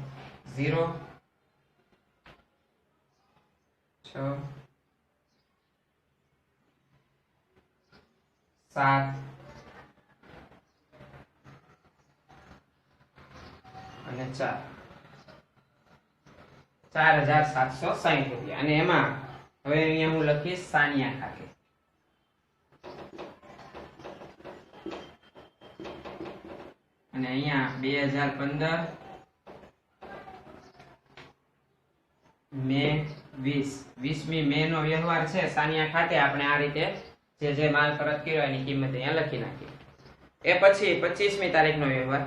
0, 6, 7 અને 4, 4,760 રૂપિયા. અને એમાં હવે અહીંયા હું લખીશ સાનિયા ખાતે. અને અહીંયા 2015 મે 20મી મે નો વ્યવહાર છે. સાનિયા ખાતે આપણે આ રીતે જે માલ પરત કર્યો એની કિંમત અહીંયા લખી નાખી. એ પછી 25મી તારીખનો વ્યવહાર.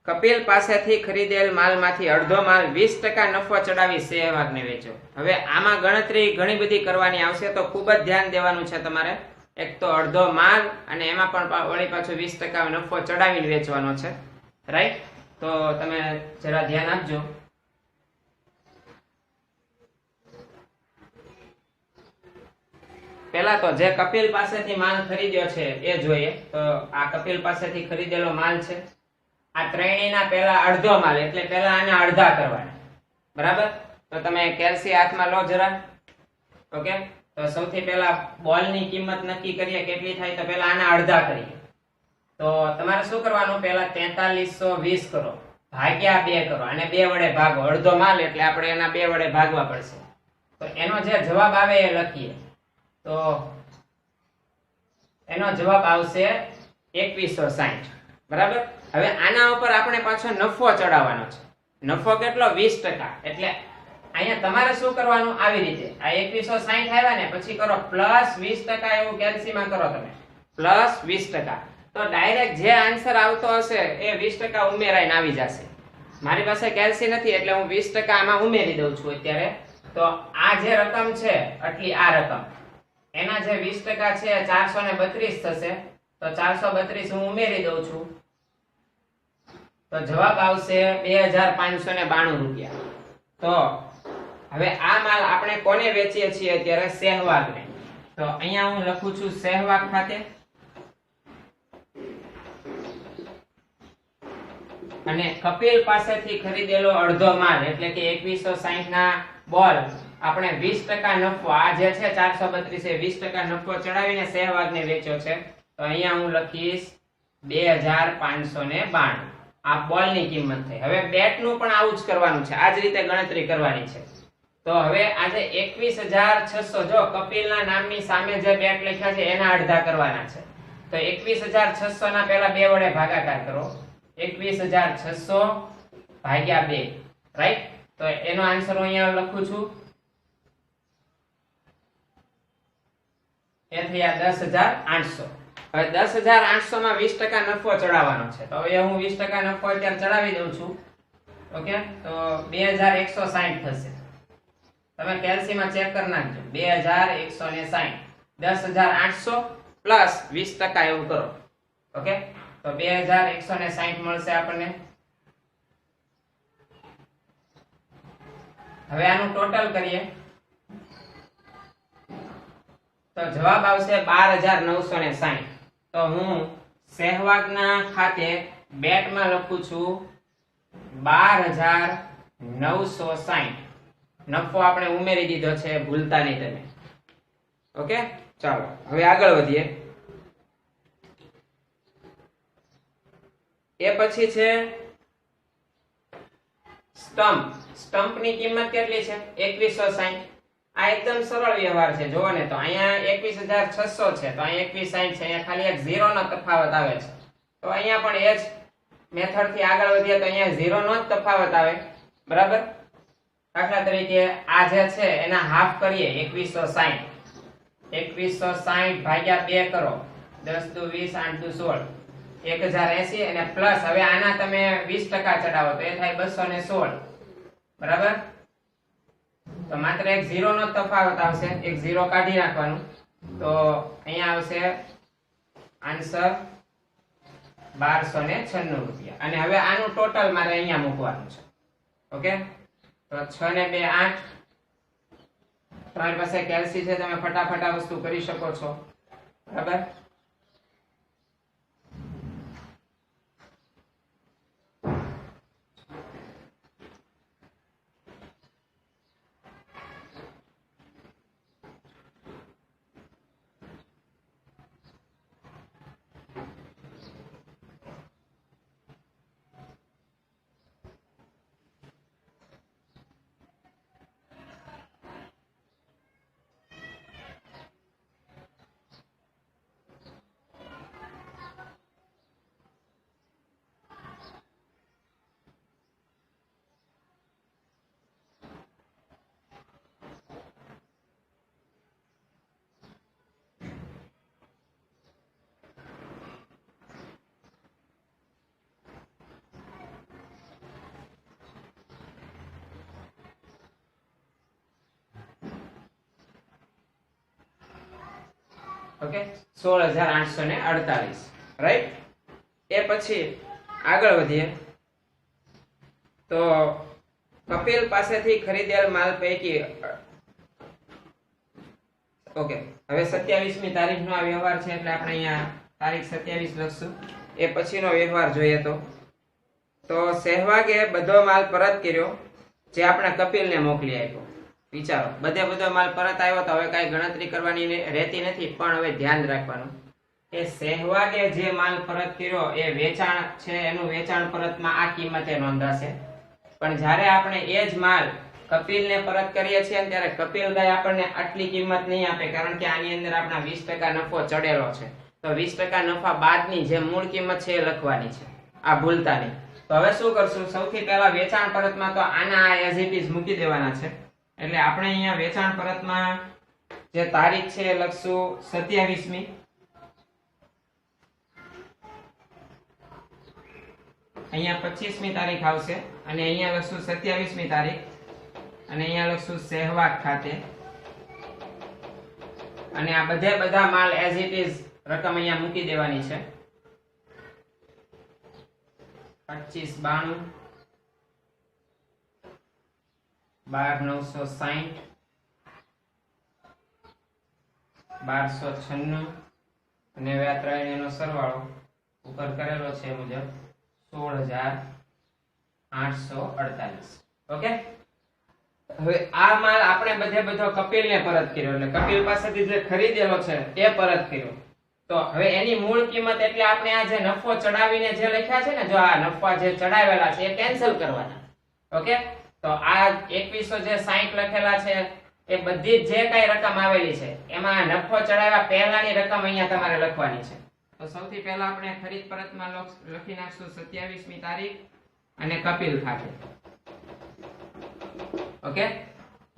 કપિલ પાસેથી ખરીદેલ માલમાંથી અડધો માલ 20% નફો ચડાવી સહેવાગને વેચો. હવે આમાં ગણતરી ઘણી બધી કરવાની આવશે, તો ખૂબ જ ધ્યાન દેવાનું છે તમારે. એક તો અડધો માલ અને એમાં પણ વળી પાછું 20% નફો ચડાવીને વેચવાનો છે. રાઈટ? તો તમે જરા ધ્યાન આપજો. પહેલા તો જે કપિલ પાસેથી માલ ખરીદ્યો છે એ જોઈએ. તો આ કપિલ પાસેથી ખરીદેલો માલ છે. આ ત્રણેયના પહેલા અડધો માલ, એટલે પહેલા આને અડધા કરવાના. બરાબર? તો તમે કેલ્સી હાથમાં લો જરા. ઓકે, તો સૌથી પહેલા બોલની કિંમત નક્કી કરીએ કેટલી થાય. તો પહેલા આના અડધા કરીએ. તો તમારે શું કરવાનું? પહેલા 4320 કરો ભાગ્યા 2 કરો, અને 2 વડે ભાગો. અડધો માલ એટલે આપણે એના 2 વડે ભાગવા પડશે. તો એનો જે જવાબ આવે એ લખીએ. તો એનો જવાબ આવશે 2160. બરાબર? હવે આના ઉપર આપણે પાછો નફો ચડાવવાનો છે. નફો કેટલો? 20%. એટલે અહીંયા તમારે શું કરવાનું? આવી રીતે આ 2160 આવ્યા ને પછી કરો +20%. એવું કેલ્સીમાં કરો તમે +20%. તો ડાયરેક્ટ જે આન્સર આવતો હશે એ 20% ઉમેરાઈને આવી જશે. મારી પાસે કેલ્સી નથી એટલે હું 20% આમાં ઉમેરી દઉં છું અત્યારે. તો આ જે રકમ છે આટલી, આ રકમ એના જે 20% છે 432 થશે. તો 432 હું ઉમેરી દઉં છું. તો જવાબ આવશે 2592 રૂપિયા. તો હવે આ માલ આપણે કોને વેચીએ છીએ અત્યારે? સહેવાગને. તો અહીંયા હું લખું છું સહેવાગ ખાતે. અને કપિલ પાસેથી ખરીદેલો અડધો માલ એટલે કે 2160 ના બોલ આપણે 20% નફો, આ જે છે 432 એ 20% નફો ચડાવીને સહેવાગને વેચ્યો છે. તો અહીંયા હું લખીશ 2592. આ બોલની કિંમત થઈ. હવે બેટનું પણ આવું જ કરવાનું છે, આ જ રીતે ગણતરી કરવાની છે. તો હવે આજે 21,600, જો કપિલના નામની સામે જે બેટ લખ્યા છે એના અડધા કરવાના છે. તો 21,600 ના પહેલા 2 વડે ભાગાકાર કરો. 21,600 ભાગ્યા 2. રાઈટ? તો એનો આન્સર હું અહીંયા લખું છું. એ થયા 10,800. હવે 10,800 માં 20% નફો ચડાવવાનો છે. તો હવે હું 20% નફો અત્યારે ચડાવી દઉં છું. ઓકે, તો 2160 થશે. તમે કેલ્સીમાં ચેક કરી નાખજો. 2160 10,800 પ્લસ 20% એવું કરો. ઓકે, તો 2160 મળશે આપણને. હવે આનું ટોટલ કરીએ તો જવાબ આવશે 12960. તો હું સહેવાગના ખાતે બેટમાં લખું છું 12960. નફો આપણે ઉમેરી દીધો છે, ભૂલતા નહીં તમે. ઓકે, ચાલો હવે આગળ વધીએ. એ પછી છે સ્ટમ્પની કિંમત કેટલી છે? 2160. આ એકદમ સરળ વ્યવહાર છે. જોવો ને, તો અહીંયા 21600 છે, તો અહીંયા 2160 છે. અહીંયા ખાલી એક 0 નો તફાવત આવે છે. તો અહીંયા પણ એ જ મેથડ થી આગળ વધીએ તો અહીંયા 0 નો જ તફાવત આવે. બરાબર? દાખલા તરીકે આ જે છે એના હાફ કરીએ. 2160 ભાગ્યા 2 કરો. 10 દુ 20, 8 દુ 16, 1080. અને પ્લસ હવે આના તમે 20% ચડાવો તો એ થાય 216. બરાબર? તો માત્ર એક 0 નો તફાવત આવશે. એક 0 કાઢી નાખવાનું. તો અહીંયા આવશે આન્સર 1296 રૂપિયા. અને હવે આનું ટોટલ મારે અહીંયા મૂકવાનું છે. ઓકે, તો 6 ને 2 8. તમારી પાસે કેલ્સી છે, તમે ફટાફટ આ વસ્તુ કરી શકો છો. બરાબર? ઓકે, 16848. રાઈટ? એ પછી આગળ વધીએ તો કપિલ પાસેથી ખરીદેલ માલ પૈકી ઓકે, હવે 27મી તારીખનો આ વ્યવહાર છે એટલે આપણે અહીંયા તારીખ 27 લખશું. એ પછીનો વ્યવહાર જોઈએ તો સહેવાગે બધો માલ પરત કર્યો જે આપણે કપિલને મોકલી આપ્યો. વિચારો, બધો માલ પરત આવ્યો તો હવે કઈ ગણતરી કરવાની રહેતી નથી. પણ હવે ધ્યાન રાખવાનું કે સહેવાગે જે માલ પરત કર્યો એ વેચાણ છે, એનું વેચાણ પરતમાં આ કિંમતે નોંધાશે. પણ જ્યારે આપણે એ જ માલ કપિલને પરત કરીએ છીએ ત્યારે કપિલભાઈ આપણને આટલી કિંમત નહીં આપે, કારણ કે આની અંદર આપણા 20% નફો ચડેલો છે. તો 20% નફા બાદની જે મૂળ કિંમત છે એ લખવાની છે. આ ભૂલતા નહીં. તો હવે શું કરશું? સૌથી પહેલા વેચાણ પરતમાં તો આના એઝ ઇટ ઇઝ મૂકી દેવાના છે. એટલે આપણે અહીંયા વેચાણ પરતમાં જે તારીખ છે એ લખશું 27મી. અહીંયા 25મી તારીખ આવશે અને અહીંયા લખશું 27મી તારીખ. અને અહીંયા લખશું સહેવાગ ખાતે. અને આ બધા માલ એઝ ઇટ ઇઝ રકમ અહીંયા મૂકી દેવાની છે. 2592, 12960, 1296 અને હવે આ ત્રણેયનો સરવાળો ઉપર કરેલો છે મુજબ 16848. ઓકે, હવે આ માલ આપણે બધો કપિલને પરત કર્યો, એટલે કપિલ પાસેથી જે ખરીદેલો છે એ પરત કર્યો. તો હવે એની મૂળ કિંમત એટલે આપણે આ જે નફો ચડાવીને જે લખ્યા છે ને, જો આ નફા જે ચડાવેલા છે એ કેન્સલ કરવાના. ઓકે, તો આ 2160 લખેલા છે એ બધી જે કઈ રકમ આવેલી છે એમાં નફો ચડાવ્યા પહેલાની રકમ અહીંયા તમારે લખવાની છે. તો સૌથી પહેલા આપણે ખરીદ પરતમાં લખી નાખશું 27મી તારીખ અને કપિલ ખાતે. ઓકે,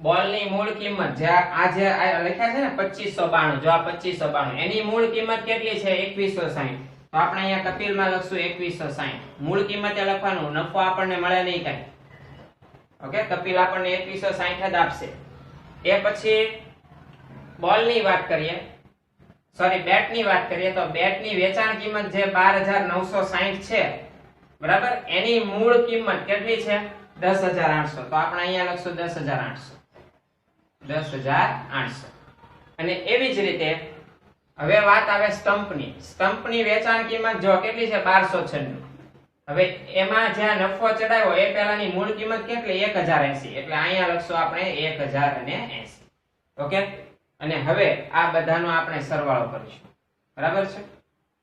બોલની મૂળ કિંમત જે આ જે લખ્યા છે ને 2592, જો આ 2592 એની મૂળ કિંમત કેટલી છે? 2160. તો આપણે અહીંયા કપિલમાં લખશું 2160. મૂળ કિંમતે લખવાનું, નફો આપણને મળે નહીં કઈ. ઓકે, કપિલ આપણને 2160 જ આપશે. એ પછી બોલની વાત કરીએ સોરી બેટની વાત કરીએ તો બેટની વેચાણ કિંમત જે 12,960 છે બરાબર, એની મૂળ કિંમત કેટલી છે 10,800. તો આપણે અહીંયા લખશું 10,800. 10,800. અને એવી જ રીતે હવે વાત આવે સ્ટમ્પની. સ્ટમ્પની વેચાણ કિંમત જો કેટલી છે 1296. હવે એમાં જ્યાં નફો ચડાવ્યો એ પહેલાની મૂળ કિંમત કેટલી 1080. એટલે અહીંયા લખશું આપણે 1080. ઓકે. અને હવે આ બધાનો આપણે સરવાળો કરીશું. બરાબર છે?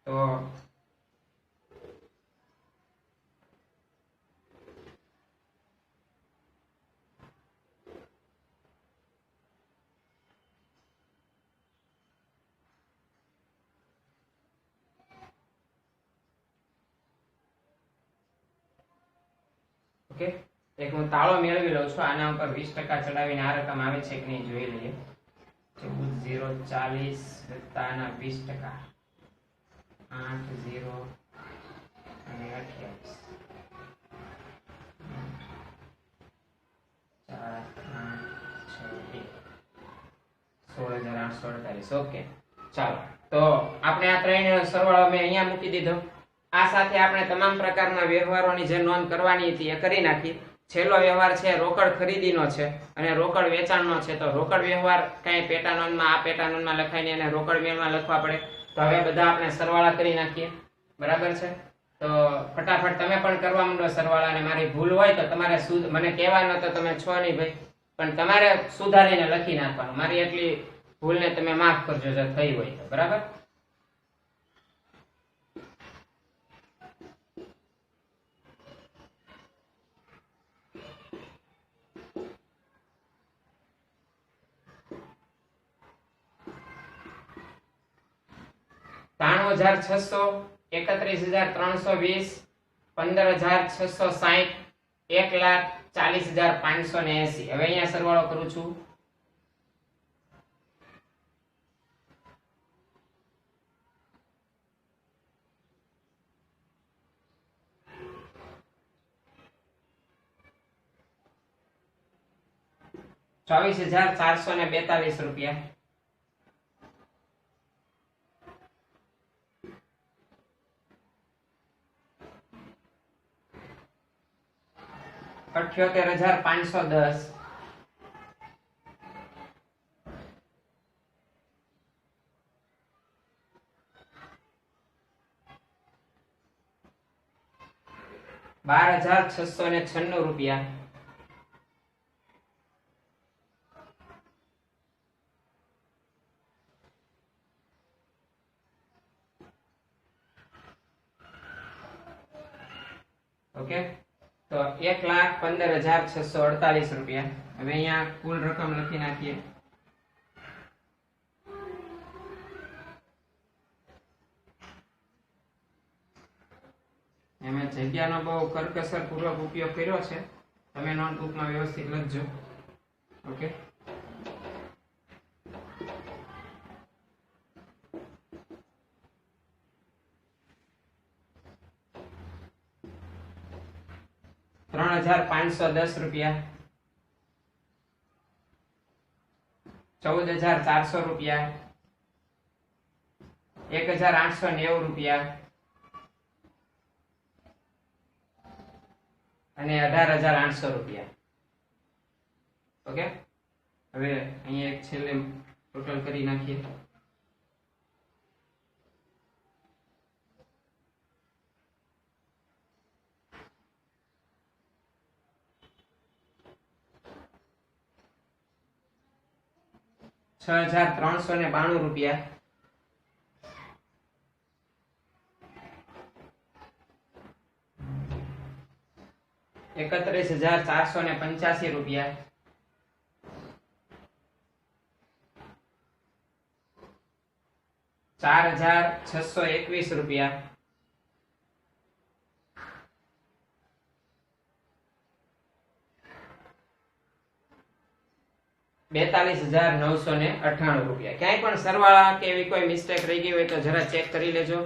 તો ઓકે, એક હું તાળો મેળવી લઉં છું. આના ઉપર 20% ચડાવીને આ રકમ આવે છે કે નહીં જોઈ લઈએ. 14,040 વત્તા આના 20%, 8, 0 અને 28, 4, 8, 6, 16,848. ઓકે, ચાલો. તો આપણે આ ત્રણેયનો સરવાળો મેં અહીંયા મૂકી દીધો. આ સાથે આપણે તમામ પ્રકારના વ્યવહારોની જે નોંધ કરવાની હતી એ કરી નાખી. છેલ્લો વ્યવહાર છે રોકડ ખરીદીનો છે અને રોકડ વેચાણનો છે. તો રોકડ વ્યવહાર કઈ પેટા નોંધમાં આ પેટા નોંધમાં લખાઈને એને રોકડ વ્યવહારમાં લખવા પડે. તો હવે બધા આપણે સરવાળા કરી નાખીએ. બરાબર છે? તો ફટાફટ તમે પણ કરવા માંડો સરવાળા. અને મારી ભૂલ હોય તો તમારે મને કહેવાનો તો તમે છો નહીં ભાઈ, પણ તમારે સુધારીને લખી નાખવાનું. મારી એટલી ભૂલને તમે માફ કરજો જો થઈ હોય તો. બરાબર? $93,600, 31,320, 15,660, 1,40,580. હવે અહીંયા સરવાળો કરું છું. ₹24,442. ₹78,510. ₹12,696. ઓકે, તો ₹1,15,648. હવે અહીંયા કુલ રકમ લખી નાખીએ. મેં જગ્યાનો બહુ કરકસર પૂર્વક ઉપયોગ કર્યો છે. તમે નોટબુકમાં વ્યવસ્થિત લખજો. ઓકે, ₹3,510, ₹14,400, ₹1,890 અને ₹18,800. ઓકે, હવે અહીંયા એક છેલ્લે ટોટલ કરી નાખીએ. ₹6,392, ₹31,485, ₹4,621, ₹42,998. ક્યાંય પણ સરવાળા કે એવી કોઈ મિસ્ટેક રહી ગઈ હોય તો જરા ચેક કરી લેજો.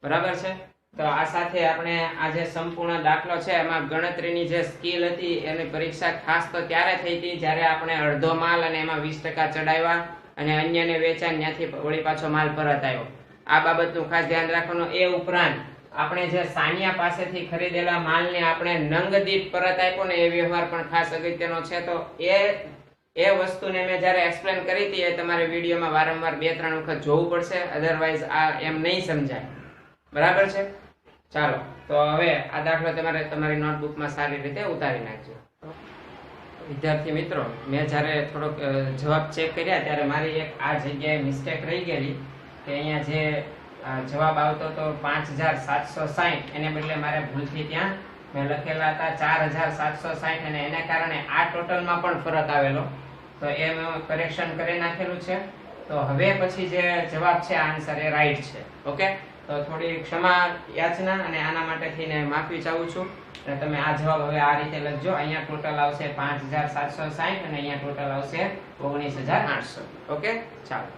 બરાબર છે? તો આ સાથે આપણે આ જે સંપૂર્ણ દાખલો છે એમાં ગણતરીની જે સ્કિલ હતી એની પરીક્ષા ખાસ તો ત્યારે થઈ હતી જ્યારે આપણે અડધો માલ અને એમાં 20% ચડાવ્યા અને અન્યને વેચાણ ત્યાંથી વળી પાછો માલ પરત આવ્યો. આ બાબતનું ખાસ ધ્યાન રાખવાનું. એ ઉપરાંત આપણે જે સાનિયા પાસેથી ખરીદેલા માલને આપણે નંગ દીઠ પરત આપ્યો ને એ વ્યવહાર પણ ખાસ અગત્યનો છે. તો એ વસ્તુને મેં જ્યારે એક્સપ્લેન કરી હતી એ તમારે વિડીયોમાં વારંવાર 2-3 વખત જોવું પડશે, અધરવાઇઝ આ એમ નહીં સમજાય. બરાબર છે? ચાલો, તો હવે આ દાખલો તમારે તમારી નોટબુકમાં સારી રીતે ઉતારી નાખજો. વિદ્યાર્થી મિત્રો, મેં જ્યારે થોડોક જવાબ ચેક કર્યા ત્યારે મારી એક આ જગ્યાએ મિસ્ટેક રહી ગયેલી કે અહીંયા જે જવાબ આવતો તો 5760, એને બદલે મારે ભૂલથી ત્યાં મેં લખેલા હતા 4760, અને એને કારણે આ ટોટલમાં પણ ફરક આવેલો. તો એ મેં કરેક્શન કરી નાખેલું છે. તો હવે પછી જે જવાબ છે આન્સર એ રાઈટ છે. ઓકે, તો થોડી ક્ષમા યાચના અને આના માટે થઈને માફી ચાહું છું. અને તમે આ જવાબ હવે આ રીતે લખજો. અહીંયા ટોટલ આવશે 5760 અને અહીંયા ટોટલ આવશે 19800. ઓકે, ચાલો.